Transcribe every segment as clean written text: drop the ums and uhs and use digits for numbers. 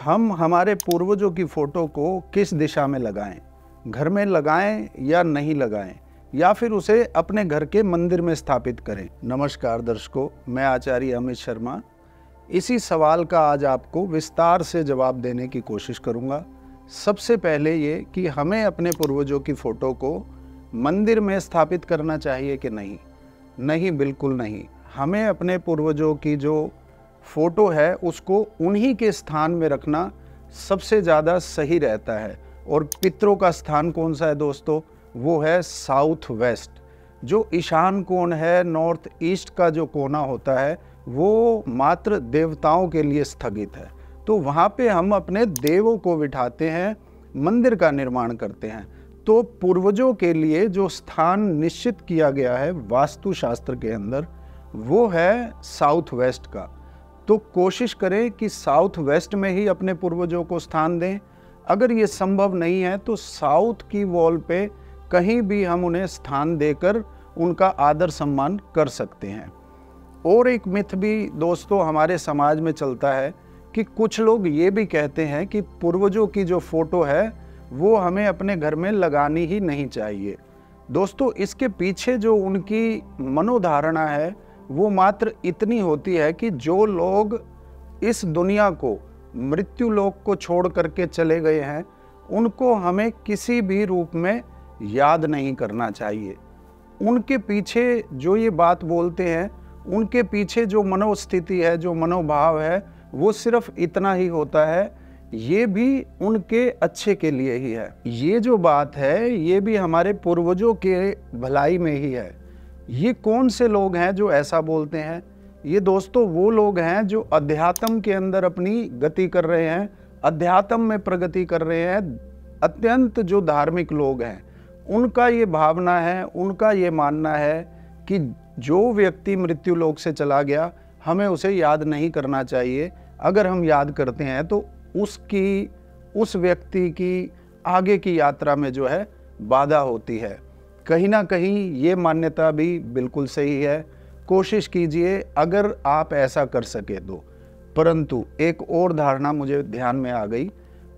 हम हमारे पूर्वजों की फ़ोटो को किस दिशा में लगाएं? घर में लगाएं या नहीं लगाएं, या फिर उसे अपने घर के मंदिर में स्थापित करें? नमस्कार दर्शकों, मैं आचार्य अमित शर्मा इसी सवाल का आज आपको विस्तार से जवाब देने की कोशिश करूंगा। सबसे पहले ये कि हमें अपने पूर्वजों की फ़ोटो को मंदिर में स्थापित करना चाहिए कि नहीं? नहीं, बिल्कुल नहीं। हमें अपने पूर्वजों की जो फ़ोटो है उसको उन्हीं के स्थान में रखना सबसे ज़्यादा सही रहता है। और पितरों का स्थान कौन सा है दोस्तों? वो है साउथ वेस्ट। जो ईशान कोण है, नॉर्थ ईस्ट का जो कोना होता है, वो मात्र देवताओं के लिए स्थगित है। तो वहाँ पे हम अपने देवों को बिठाते हैं, मंदिर का निर्माण करते हैं। तो पूर्वजों के लिए जो स्थान निश्चित किया गया है वास्तुशास्त्र के अंदर, वो है साउथ वेस्ट का। तो कोशिश करें कि साउथ वेस्ट में ही अपने पूर्वजों को स्थान दें। अगर ये संभव नहीं है तो साउथ की वॉल पे कहीं भी हम उन्हें स्थान देकर उनका आदर सम्मान कर सकते हैं। और एक मिथ भी दोस्तों हमारे समाज में चलता है कि कुछ लोग ये भी कहते हैं कि पूर्वजों की जो फ़ोटो है वो हमें अपने घर में लगानी ही नहीं चाहिए। दोस्तों, इसके पीछे जो उनकी मनोधारणा है वो मात्र इतनी होती है कि जो लोग इस दुनिया को, मृत्यु लोक को छोड़ करके चले गए हैं, उनको हमें किसी भी रूप में याद नहीं करना चाहिए। उनके पीछे जो ये बात बोलते हैं, उनके पीछे जो मनोस्थिति है, जो मनोभाव है, वो सिर्फ इतना ही होता है, ये भी उनके अच्छे के लिए ही है। ये जो बात है ये भी हमारे पूर्वजों के भलाई में ही है। ये कौन से लोग हैं जो ऐसा बोलते हैं? ये दोस्तों वो लोग हैं जो अध्यात्म के अंदर अपनी गति कर रहे हैं, अध्यात्म में प्रगति कर रहे हैं। अत्यंत जो धार्मिक लोग हैं, उनका ये भावना है, उनका ये मानना है कि जो व्यक्ति मृत्यु लोक से चला गया, हमें उसे याद नहीं करना चाहिए। अगर हम याद करते हैं तो उस व्यक्ति की आगे की यात्रा में जो है बाधा होती है। कहीं ना कहीं ये मान्यता भी बिल्कुल सही है। कोशिश कीजिए अगर आप ऐसा कर सके तो। परंतु एक और धारणा मुझे ध्यान में आ गई।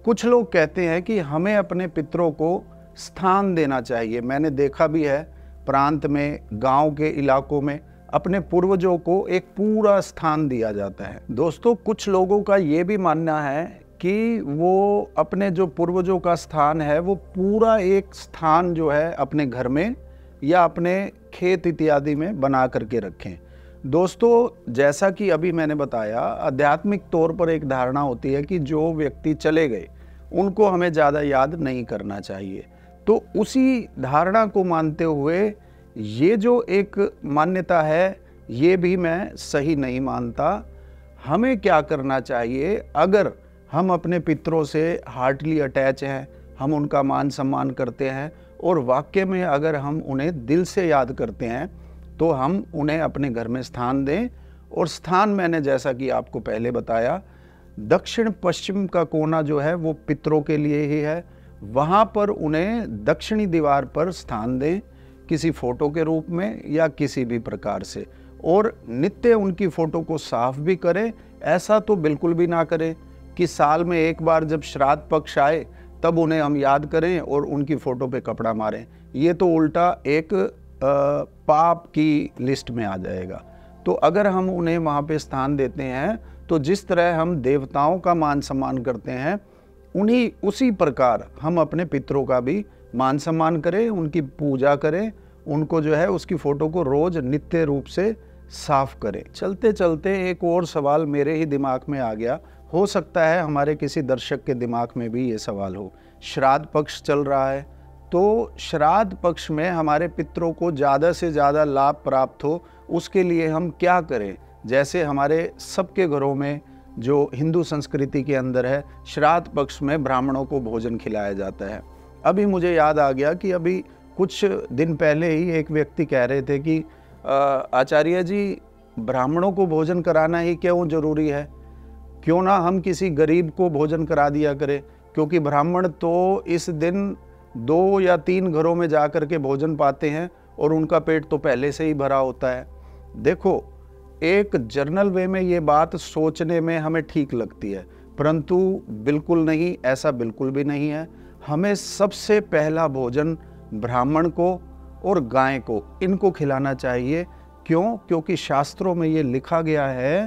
कुछ लोग कहते हैं कि हमें अपने पितरों को स्थान देना चाहिए। मैंने देखा भी है, प्रांत में, गांव के इलाकों में अपने पूर्वजों को एक पूरा स्थान दिया जाता है। दोस्तों, कुछ लोगों का ये भी मानना है कि वो अपने जो पूर्वजों का स्थान है वो पूरा एक स्थान जो है अपने घर में या अपने खेत इत्यादि में बना करके रखें। दोस्तों, जैसा कि अभी मैंने बताया, आध्यात्मिक तौर पर एक धारणा होती है कि जो व्यक्ति चले गए उनको हमें ज़्यादा याद नहीं करना चाहिए। तो उसी धारणा को मानते हुए ये जो एक मान्यता है ये भी मैं सही नहीं मानता। हमें क्या करना चाहिए? अगर हम अपने पितरों से हार्टली अटैच हैं, हम उनका मान सम्मान करते हैं और वाकई में अगर हम उन्हें दिल से याद करते हैं तो हम उन्हें अपने घर में स्थान दें। और स्थान मैंने जैसा कि आपको पहले बताया, दक्षिण पश्चिम का कोना जो है वो पितरों के लिए ही है। वहाँ पर उन्हें दक्षिणी दीवार पर स्थान दें, किसी फ़ोटो के रूप में या किसी भी प्रकार से। और नित्य उनकी फ़ोटो को साफ भी करें। ऐसा तो बिल्कुल भी ना करें कि साल में एक बार जब श्राद्ध पक्ष आए तब उन्हें हम याद करें और उनकी फ़ोटो पे कपड़ा मारें। ये तो उल्टा एक पाप की लिस्ट में आ जाएगा। तो अगर हम उन्हें वहाँ पे स्थान देते हैं तो जिस तरह हम देवताओं का मान सम्मान करते हैं, उसी प्रकार हम अपने पितरों का भी मान सम्मान करें, उनकी पूजा करें, उनको जो है उसकी फ़ोटो को रोज़ नित्य रूप से साफ करें। चलते चलते एक और सवाल मेरे ही दिमाग में आ गया। हो सकता है हमारे किसी दर्शक के दिमाग में भी ये सवाल हो। श्राद्ध पक्ष चल रहा है, तो श्राद्ध पक्ष में हमारे पितरों को ज़्यादा से ज़्यादा लाभ प्राप्त हो, उसके लिए हम क्या करें? जैसे हमारे सबके घरों में जो हिंदू संस्कृति के अंदर है, श्राद्ध पक्ष में ब्राह्मणों को भोजन खिलाया जाता है। अभी मुझे याद आ गया कि अभी कुछ दिन पहले ही एक व्यक्ति कह रहे थे कि आचार्य जी, ब्राह्मणों को भोजन कराना ही क्यों ज़रूरी है? क्यों ना हम किसी गरीब को भोजन करा दिया करें? क्योंकि ब्राह्मण तो इस दिन 2 या 3 घरों में जा कर के भोजन पाते हैं और उनका पेट तो पहले से ही भरा होता है। देखो, एक जर्नल वे में ये बात सोचने में हमें ठीक लगती है, परंतु बिल्कुल नहीं, ऐसा बिल्कुल भी नहीं है। हमें सबसे पहला भोजन ब्राह्मण को और गाय को, इनको खिलाना चाहिए। क्यों? क्योंकि शास्त्रों में ये लिखा गया है,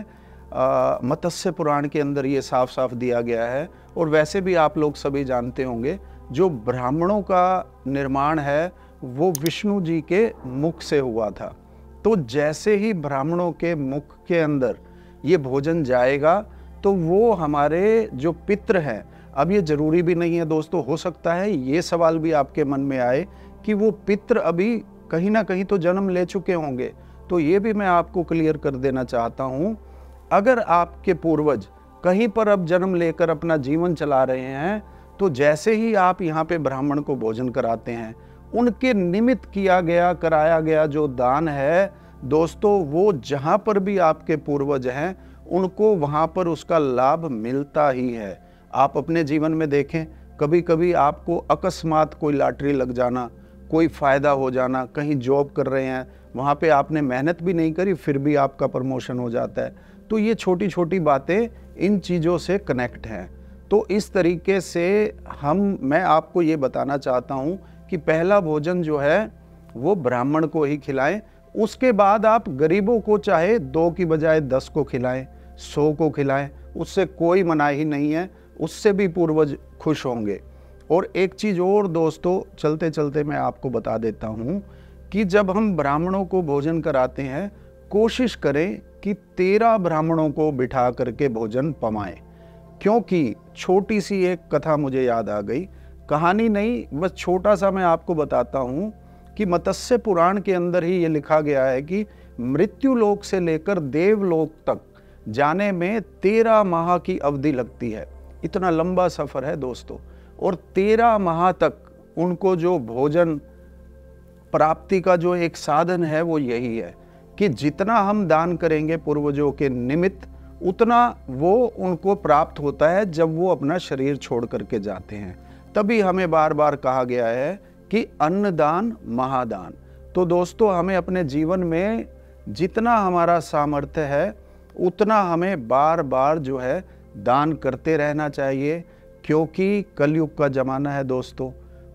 मत्स्य पुराण के अंदर ये साफ साफ दिया गया है। और वैसे भी आप लोग सभी जानते होंगे, जो ब्राह्मणों का निर्माण है वो विष्णु जी के मुख से हुआ था। तो जैसे ही ब्राह्मणों के मुख के अंदर ये भोजन जाएगा तो वो हमारे जो पितृ हैं, अब ये जरूरी भी नहीं है दोस्तों, हो सकता है ये सवाल भी आपके मन में आए कि वो पितृ अभी कहीं ना कहीं तो जन्म ले चुके होंगे। तो ये भी मैं आपको क्लियर कर देना चाहता हूँ, अगर आपके पूर्वज कहीं पर अब जन्म लेकर अपना जीवन चला रहे हैं, तो जैसे ही आप यहाँ पे ब्राह्मण को भोजन कराते हैं, उनके निमित्त किया गया, कराया गया जो दान है दोस्तों, वो जहाँ पर भी आपके पूर्वज हैं उनको वहाँ पर उसका लाभ मिलता ही है। आप अपने जीवन में देखें, कभी कभी आपको अकस्मात कोई लॉटरी लग जाना, कोई फ़ायदा हो जाना, कहीं जॉब कर रहे हैं, वहाँ पे आपने मेहनत भी नहीं करी फिर भी आपका प्रमोशन हो जाता है। तो ये छोटी छोटी बातें इन चीज़ों से कनेक्ट हैं। तो इस तरीके से मैं आपको ये बताना चाहता हूँ कि पहला भोजन जो है वो ब्राह्मण को ही खिलाएं। उसके बाद आप गरीबों को चाहे 2 की बजाय 10 को खिलाएं, 100 को खिलाएं, उससे कोई मनाही नहीं है, उससे भी पूर्वज खुश होंगे। और एक चीज़ और दोस्तों, चलते चलते मैं आपको बता देता हूँ कि जब हम ब्राह्मणों को भोजन कराते हैं, कोशिश करें कि 13 ब्राह्मणों को बिठा करके भोजन पमाएं। क्योंकि छोटी सी एक कथा मुझे याद आ गई, कहानी नहीं, बस छोटा सा मैं आपको बताता हूँ कि मत्स्य पुराण के अंदर ही ये लिखा गया है कि मृत्यु लोक से लेकर देवलोक तक जाने में 13 माह की अवधि लगती है। इतना लंबा सफ़र है दोस्तों, और 13 माह तक उनको जो भोजन प्राप्ति का जो एक साधन है वो यही है कि जितना हम दान करेंगे पूर्वजों के निमित्त, उतना वो उनको प्राप्त होता है जब वो अपना शरीर छोड़ करके जाते हैं। तभी हमें बार बार कहा गया है कि अन्नदान महादान। तो दोस्तों, हमें अपने जीवन में जितना हमारा सामर्थ्य है उतना हमें बार बार जो है दान करते रहना चाहिए। क्योंकि कलयुग का ज़माना है दोस्तों,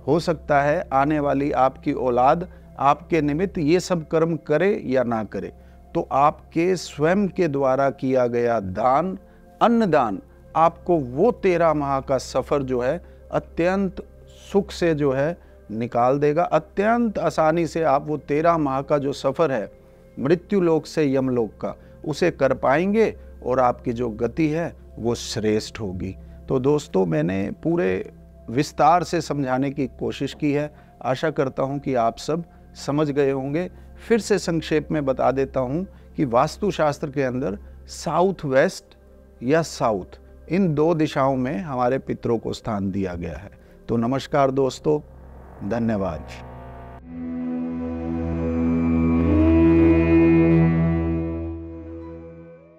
हो सकता है आने वाली आपकी औलाद आपके निमित्त ये सब कर्म करे या ना करे, तो आपके स्वयं के द्वारा किया गया दान, अन्नदान, आपको वो 13 माह का सफ़र जो है अत्यंत सुख से जो है निकाल देगा। अत्यंत आसानी से आप वो 13 माह का जो सफ़र है मृत्यु लोक से यमलोक का, उसे कर पाएंगे और आपकी जो गति है वो श्रेष्ठ होगी। तो दोस्तों, मैंने पूरे विस्तार से समझाने की कोशिश की है। आशा करता हूँ कि आप सब समझ गए होंगे। फिर से संक्षेप में बता देता हूँ कि वास्तुशास्त्र के अंदर साउथ वेस्ट या साउथ, इन 2 दिशाओं में हमारे पितरों को स्थान दिया गया है। तो नमस्कार दोस्तों, धन्यवाद।